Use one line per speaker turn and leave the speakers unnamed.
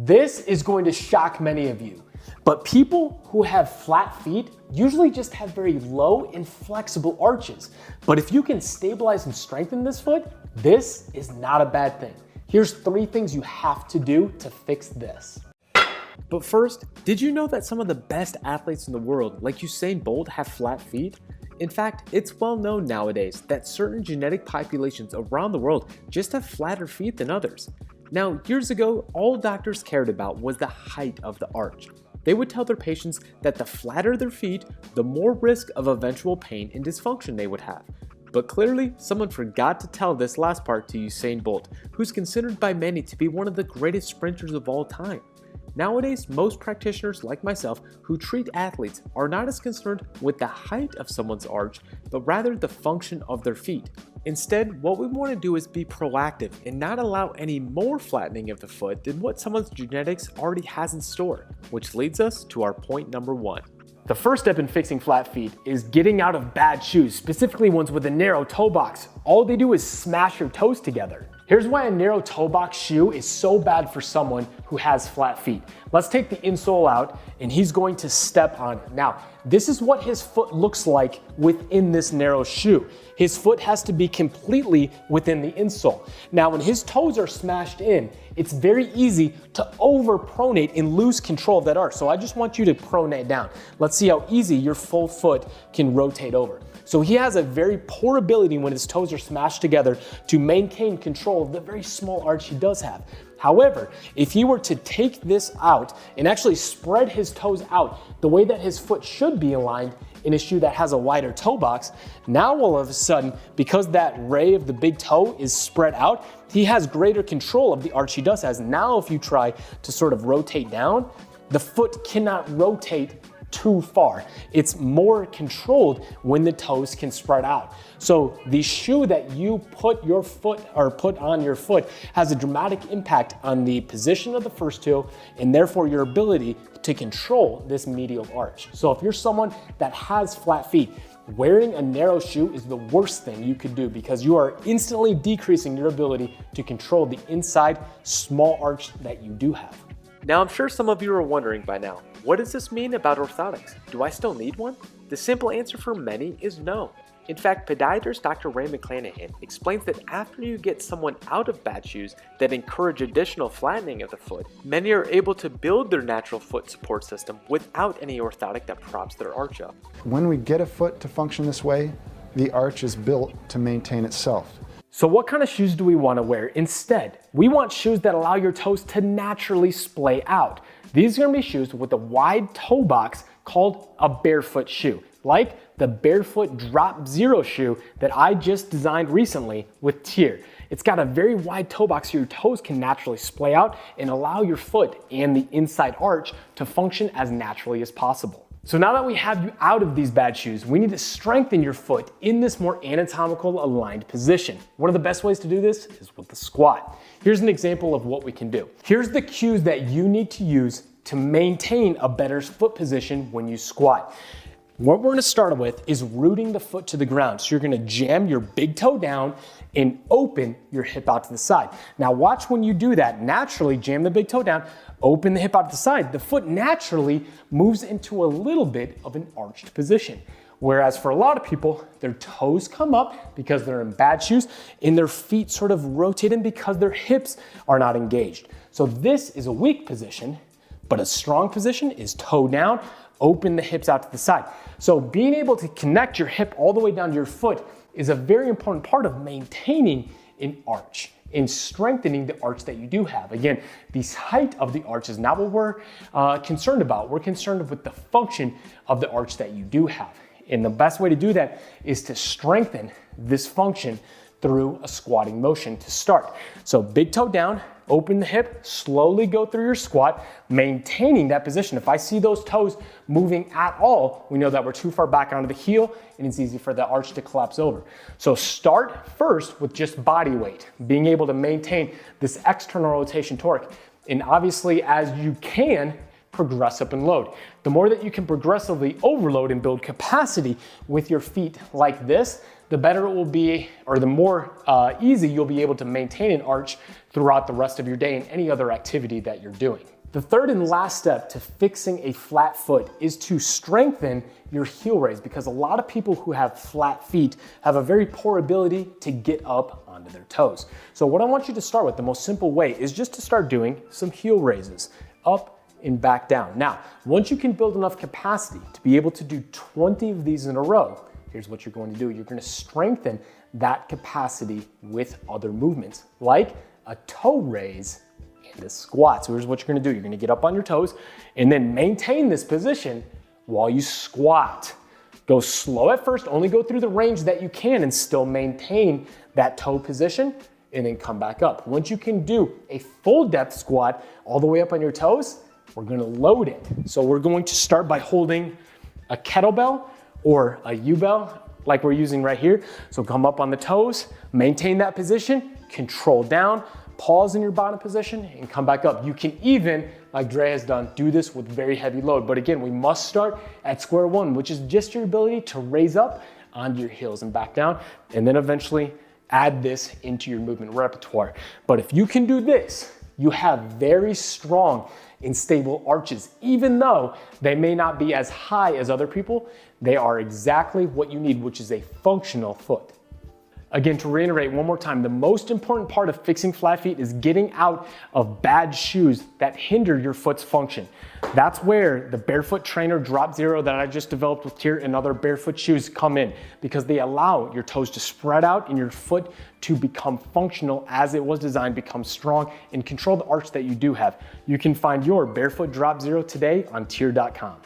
This is going to shock many of you, but people who have flat feet usually just have very low and flexible arches. But if you can stabilize and strengthen this foot, this is not a bad thing. Here's 3 things you have to do to fix this. But first, did you know that some of the best athletes in the world, like Usain Bolt, have flat feet? In fact, it's well known nowadays that certain genetic populations around the world just have flatter feet than others. Now, years ago, all doctors cared about was the height of the arch. They would tell their patients that the flatter their feet, the more risk of eventual pain and dysfunction they would have. But clearly, someone forgot to tell this last part to Usain Bolt, who's considered by many to be one of the greatest sprinters of all time. Nowadays, most practitioners like myself who treat athletes are not as concerned with the height of someone's arch, but rather the function of their feet. Instead, what we want to do is be proactive and not allow any more flattening of the foot than what someone's genetics already has in store, which leads us to our point number 1. The first step in fixing flat feet is getting out of bad shoes, specifically ones with a narrow toe box. All they do is smash your toes together. Here's why a narrow toe box shoe is so bad for someone who has flat feet. Let's take the insole out and he's going to step on it. Now, this is what his foot looks like within this narrow shoe. His foot has to be completely within the insole. Now, when his toes are smashed in, it's very easy to overpronate and lose control of that arch. So I just want you to pronate down. Let's see how easy your full foot can rotate over. So he has a very poor ability when his toes are smashed together to maintain control of the very small arch he does have. However, if he were to take this out and actually spread his toes out the way that his foot should be aligned in a shoe that has a wider toe box, now all of a sudden, because that ray of the big toe is spread out, he has greater control of the arch he does has. Now if you try to sort of rotate down, the foot cannot rotate too far. It's more controlled when the toes can spread out. So the shoe that you put on your foot has a dramatic impact on the position of the first toe and therefore your ability to control this medial arch. So if you're someone that has flat feet, wearing a narrow shoe is the worst thing you could do because you are instantly decreasing your ability to control the inside small arch that you do have. Now, I'm sure some of you are wondering by now, what does this mean about orthotics? Do I still need one? The simple answer for many is no. In fact, podiatrist Dr. Ray McClanahan explains that after you get someone out of bad shoes that encourage additional flattening of the foot, many are able to build their natural foot support system without any orthotic that props their arch up.
When we get a foot to function this way, the arch is built to maintain itself.
So what kind of shoes do we want to wear instead? We want shoes that allow your toes to naturally splay out. These are going to be shoes with a wide toe box called a barefoot shoe, like the Barefoot Drop Zero shoe that I just designed recently with Tier. It's got a very wide toe box so your toes can naturally splay out and allow your foot and the inside arch to function as naturally as possible. So now that we have you out of these bad shoes, we need to strengthen your foot in this more anatomical aligned position. One of the best ways to do this is with the squat. Here's an example of what we can do. Here's the cues that you need to use to maintain a better foot position when you squat. What we're gonna start with is rooting the foot to the ground. So you're gonna jam your big toe down and open your hip out to the side. Now watch when you do that, naturally jam the big toe down, open the hip out to the side. The foot naturally moves into a little bit of an arched position. Whereas for a lot of people, their toes come up because they're in bad shoes and their feet sort of rotate in because their hips are not engaged. So this is a weak position, but a strong position is toe down, open the hips out to the side. So being able to connect your hip all the way down to your foot is a very important part of maintaining an arch and strengthening the arch that you do have. Again, the height of the arch is not what we're concerned about. We're concerned with the function of the arch that you do have. And the best way to do that is to strengthen this function through a squatting motion to start. So big toe down, open the hip, slowly go through your squat, maintaining that position. If I see those toes moving at all, we know that we're too far back onto the heel and it's easy for the arch to collapse over. So start first with just body weight, being able to maintain this external rotation torque. And obviously, as you can, progress up and load. The more that you can progressively overload and build capacity with your feet like this, the better it will be, or the more easy you'll be able to maintain an arch throughout the rest of your day and any other activity that you're doing. The third and last step to fixing a flat foot is to strengthen your heel raise, because a lot of people who have flat feet have a very poor ability to get up onto their toes. So what I want you to start with, the most simple way, is just to start doing some heel raises, up and back down. Now, once you can build enough capacity to be able to do 20 of these in a row, here's what you're going to do. You're going to strengthen that capacity with other movements, like a toe raise and a squat. So here's what you're going to do. You're going to get up on your toes and then maintain this position while you squat. Go slow at first, only go through the range that you can and still maintain that toe position, and then come back up. Once you can do a full depth squat all the way up on your toes, we're going to load it. So we're going to start by holding a kettlebell or a U-bell like we're using right here. So come up on the toes, maintain that position, control down, pause in your bottom position, and come back up. You can even, like Dre has done, do this with very heavy load. But again, we must start at square one, which is just your ability to raise up onto your heels and back down, and then eventually add this into your movement repertoire. But if you can do this, you have very strong and stable arches. Even though they may not be as high as other people, they are exactly what you need, which is a functional foot. Again, to reiterate one more time, the most important part of fixing flat feet is getting out of bad shoes that hinder your foot's function. That's where the Barefoot Trainer Drop Zero that I just developed with Tier and other barefoot shoes come in, because they allow your toes to spread out and your foot to become functional as it was designed, become strong, and control the arch that you do have. You can find your Barefoot Drop Zero today on tier.com.